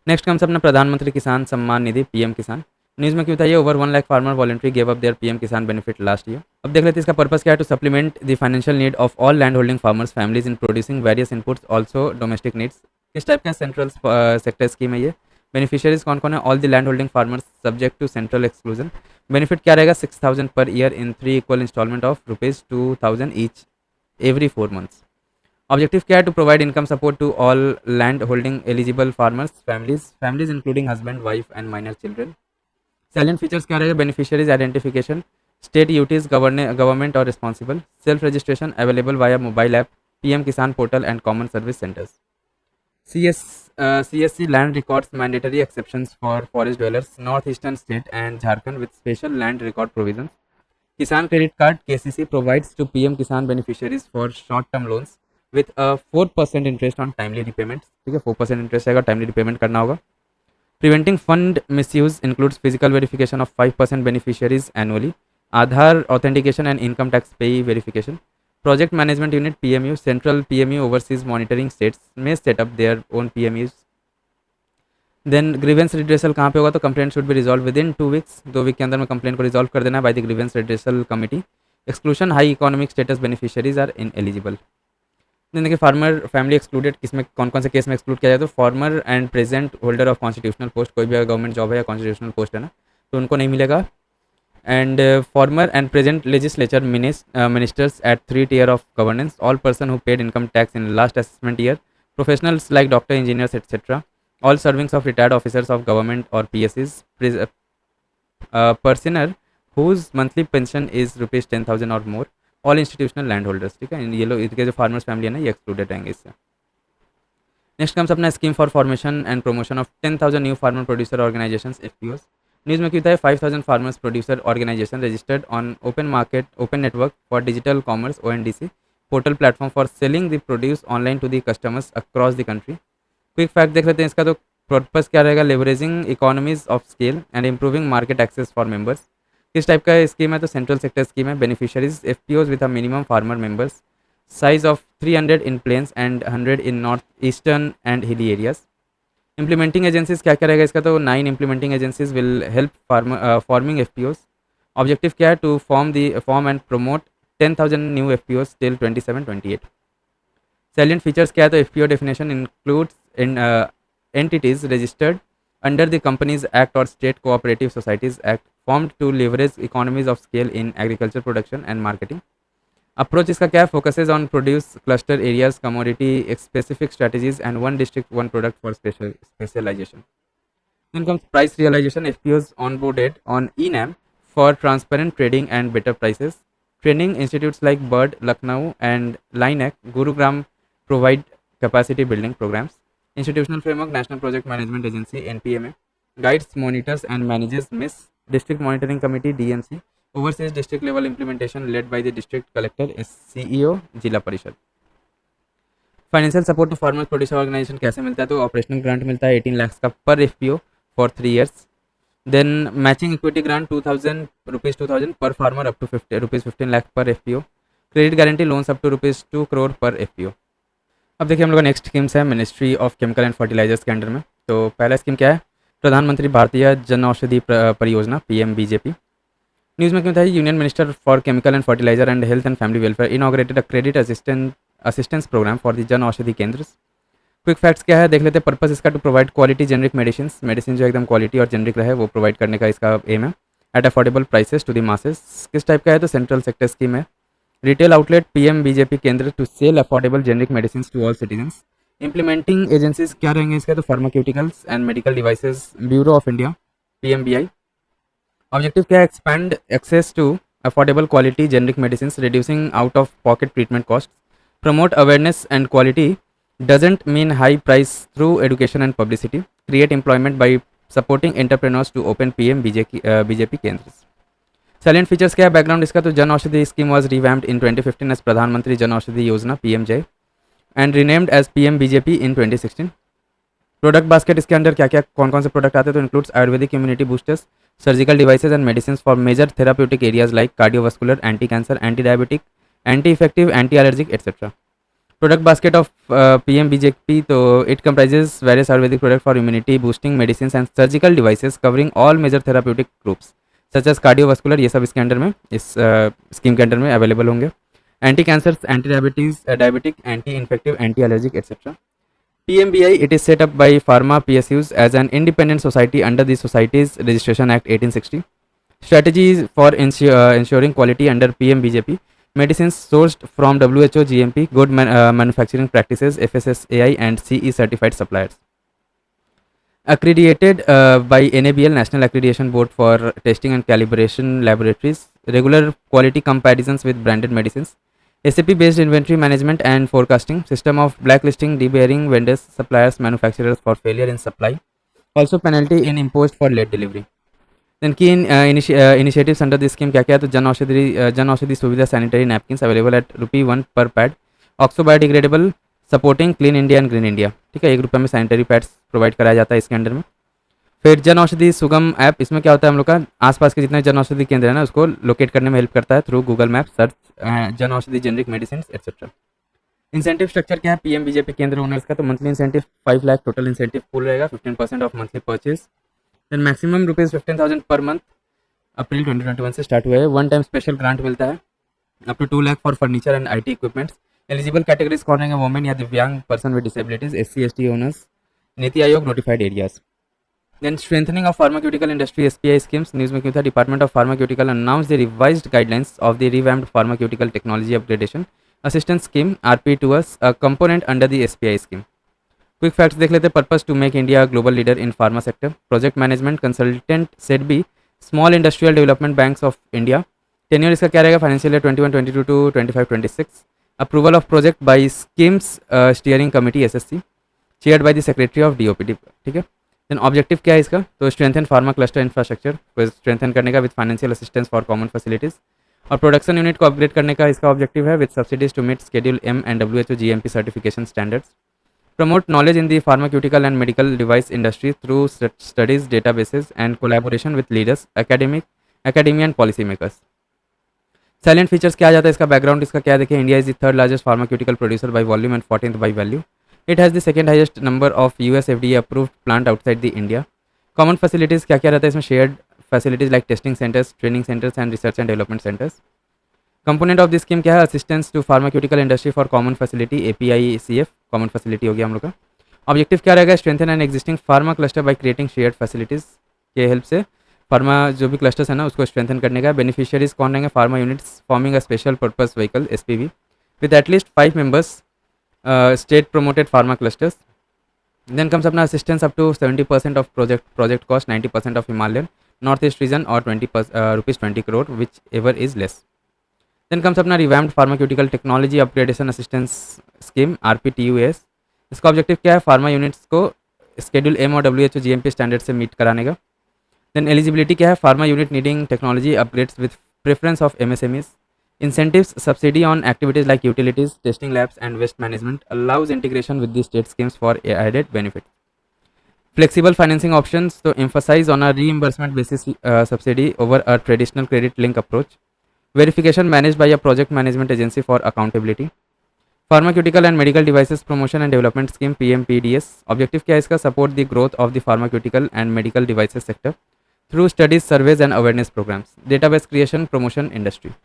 Next comes अपना प्रधानमंत्री किसान सम्मान निधि पीएम किसान। न्यूज़ में क्यों था ये, over 1 lakh farmer voluntary gave up their PM Kisan benefit last year. अब देख लेते हैं इसका पर्पस क्या है, to supplement the financial need of all land holding farmers families in producing various inputs also domestic needs. किस टाइप का सेंट्रल सेक्टर स्कीम है ये, बेनिफिशियरीज कौन कौन है, all the land holding farmers subject to central exclusion. Benefit क्या रहेगा, 6,000 per year in 3 equal instalment of ₹2,000 each every 4 months। Objective क्या है, to provide income support to all land holding eligible farmers families including husband wife and minor children. Salient features क्या रहेगा, beneficiaries identification, state UTs government और responsible, self registration available via mobile app, PM Kisan portal and common service centres. CSC land records mandatory exceptions for forest dwellers, northeastern state and Jharkhand with special land record provisions. Kisan Credit Card KCC provides to PM Kisan beneficiaries for short-term loans with a 4% interest on timely repayment. ठीक है, 4% interest आएगा, timely repayment करना होगा। Preventing fund misuse includes physical verification of 5% beneficiaries annually, Aadhaar authentication and income tax payee verification. Project Management Unit PMU, Central PMU oversees monitoring states may set up their own PMUs. Then grievance redressal कहाँ पे होगा, तो complaint should be resolve within 2 weeks, 2 week के अंदर में complaint को resolve कर देना है by the grievance redressal committee. Exclusion, high economic status beneficiaries are ineligible. Then देखिए फार्मर फैमिली एक्सक्लूडेड, किसमें कौन कौन से केस में एक्सक्लूड किया जाए, तो farmer and present holder of constitutional post, कोई भी अगर गवर्नमेंट जॉब है या कॉन्स्टिट्यूशनल पोस्ट है ना, तो उनको नहीं मिलेगा। And former and present legislature ministers at 3 tier of governance, all person who paid income tax in last assessment year, professionals like doctor engineers etcetera, all servings of retired officers of government or PSCs, personer whose monthly pension is ₹10,000 or more, all institutional land holders। ठीक है, ये लोग इनके जो farmers family है ना, ये excluded रहेंगे इससे। नेक्स्ट कम्स अपना scheme for formation and promotion of 10,000 new farmer producer organisations FPOs। News में क्यों था, 5,000 farmers producer organisation registered on open network for digital commerce ONDC portal platform for selling the produce online to the customers across the country. Quick fact देख लेते हैं इसका, तो purpose क्या रहेगा, leveraging economies of scale and improving market access for members. किस type का scheme है, तो सेंट्रल सेक्टर स्कीम है। Beneficiaries FPOs with a minimum farmer members, size of 300 in plains and 100 in north eastern and hilly areas. Implementing agencies क्या क्या रहेगा इसका, तो 9 implementing agencies will help forming FPOs। Objective क्या है, to form and promote 10,000 new FPOs till 27-28। Salient features क्या है, तो FPO definition includes in entities registered under the Companies Act or State Cooperative Societies Act formed to leverage economies of scale in agriculture production and marketing. Approach इसका क्या है, focuses on produce cluster areas, commodity specific strategies and one district one product for specialization. Then comes price realization. FPOs onboarded on ENAM for transparent trading and better prices. Training institutes like Bird, Lucknow and Lineac, Gurugram provide capacity building programs. Institutional framework, National Project Management Agency NPMA guides, monitors and manages MIS. District Monitoring Committee DMC oversees district level implementation led by the district collector CEO Zila Parishad. Financial support to farmer producer organisation कैसे मिलता है, तो operational grant मिलता है 18 lakhs का पर FPO फॉर 3 years। Then matching equity grant ₹2,000 per farmer up to ₹15 lakh per FPO। Credit guarantee loans up to ₹2 crore per FPO। अब देखिए हम लोग का नेक्स्ट स्कीम्स है ministry of chemical and fertilisers के अंडर में। तो पहला स्कीम क्या है, प्रधानमंत्री भारतीय जन औषधि परियोजना PMBJP। न्यूज़ में क्यों था, union minister for chemical and fertiliser and health and family welfare inaugurated a credit assistance programme for the Jan Aushadhi केंद्र। क्विक फैक्ट्स क्या है देख लेते हैं, पर्पस इसका to provide quality generic medicine जो एकदम क्वालिटी और जेनरिक रहे वो प्रोवाइड करने का इसका एम है, at affordable prices to the masses. किस टाइप का है, तो सेंट्रल सेक्टर स्कीम है। Retail outlet PMBJP Kendra to sell affordable generic medicine to all citizens. Implementing agencies क्या रहेंगे इसका, तो pharmaceuticals and medical devices bureau of India PMBI। Objective क्या है, expand access to affordable quality generic medicine, reducing out of pocket treatment cost, promote awareness and quality doesn't mean high price through education and publicity, create employment by supporting entrepreneurs to open BJP केंद्र। Salient features क्या है, background इसका, तो Jan Aushadhi scheme was revamped in 2015 as Pradhan Mantri Jan Aushadhi Yojana PMJ and renamed as PMBJP in 2016। Product basket इसके अंदर क्या क्या कौन कौन से प्रोडक्ट आते हैं, तो includes ayurvedic immunity boosters, surgical devices and medicine for major therapeutic areas like cardiovascular, anti cancer, anti diabetic, anti effective, anti allergic etcetera. Product basket of PMBJP, तो it comprises various Ayurvedic products for immunity boosting medicines and surgical devices covering all major therapeutic groups such as cardiovascular, ये सब इसके under में, इस scheme के under में available होंगे. Anti cancer, anti diabetes, diabetic, anti infective, anti allergic etcetera. PMBI, it is set up by Pharma PSUs as an independent society under the Societies Registration Act 1860. Strategies for ensuring quality under PMBJP: medicines sourced from WHO GMP, good manufacturing practices, FSSAI and CE certified suppliers. Accredited by NABL, National Accreditation Board for Testing and Calibration Laboratories. Regular quality comparisons with branded medicines. SAP based inventory management and forecasting. System of blacklisting, debarring vendors, suppliers, manufacturers for failure in supply. Also penalty in imposed for late delivery. Then key initiatives under this scheme क्या क्या है, तो जन औषधि सुविधा sanitary napkins available at ₹1 पर pad. Oxo biodegradable supporting clean India and green India, ठीक है, ₹1 में सैनिटरी पैड्स प्रोवाइड कराया जाता है इसके अंडर में. फिर जन औषधि सुगम ऐप, इसमें क्या होता है, हम लोग का आसपास के जितने जन औषधि केंद्र है ना उसको लोकेट करने में हेल्प करता है through Google map search Jan Aushadhi generic medicine etcetera. Incentive structure क्या है पीएमबीजेपी केंद्र ओनर्स का, तो monthly incentive 5 lakh total incentive pool रहेगा, 15% of monthly purchase. Then maximum ₹15,000 per month अप्रैल 2021 से स्टार्ट हुआ है. वन टाइम स्पेशल ग्रांट मिलता है up to 2 lakh for furniture and IT equipments. Eligible categories कौन रहेंगे, वुमेन या दिव्यांग person with disabilities, SC/ST owners, NITI Aayog notified areas. Then strengthening of pharmaceutical industry SPI schemes. News में क्यों था, Department of Pharmaceutical announced the revised guidelines of the revamped pharmaceutical technology upgradation assistance scheme RP2S, a component under the SPI scheme. Quick facts देख लेते. Purpose to make India a global leader in pharma sector. Project management consultant SEDB, Small Industrial Development Banks of India. Tenure इसका क्या रहेगा, financial year 21-22 to 25-26. Approval of project by schemes steering committee SSC, chaired by the secretary of DOPD, ठीक है. Then objective क्या है इसका, तो strengthen pharma cluster infrastructure को स्ट्रेंथन करने का with financial assistance for common facilities. और प्रोडक्शन यूनिट को अपग्रेड करने का इसका ऑब्जेक्टिव है with subsidies to meet schedule M and WHO GMP certification standards. Promote knowledge in the pharmaceutical and medical device industry through studies, databases and collaboration with leaders, academia and policy makers. Salient features क्या आ जाता है, इसका background इसका क्या देखिए. India is the third largest pharmaceutical producer by volume and 14th by value. It has the second highest number of US FDA approved plant outside the India. Common facilities क्या क्या रहता है इसमें, shared facilities like testing centers, training centers and research and development centers. Component of this scheme क्या है, assistance to pharmaceutical industry for common facility APICF, common facility हो गया हम लोग का. ऑब्जेक्टिव क्या रहेगा, strengthen an existing pharma cluster by creating shared facilities के हेल्प से फार्मा जो भी क्लस्टर्स है ना उसको स्ट्रेंथन करने का. बेनिफिशियरीज कौन रहेंगे, pharma units forming a special purpose vehicle SPV with at least 5 members, state promoted pharma clusters. Then comes अपना assistance up to 70% of project cost, 90% of Himalayan Northeast region or ₹20 crore, whichever is less. Then comes अपना revamped pharmaceutical technology upgradation assistance scheme RPTUAS. इसका objective क्या है, pharma units को schedule M और WHO GMP standard से meet कराने का. Then eligibility क्या है, pharma unit needing technology upgrades with preference of MSMEs. Incentives, subsidy on activities like utilities, testing labs and waste management, allows integration with the state schemes for added benefit. Flexible financing options, to emphasize on a reimbursement basis subsidy over a traditional credit link approach. Verification managed by a project management agency for accountability. Pharmaceutical and medical devices promotion and development scheme PMPDS. Objective क्या है इसका, support the growth of the pharmaceutical and medical devices sector through studies, surveys and awareness programs. Database creation, promotion, industry.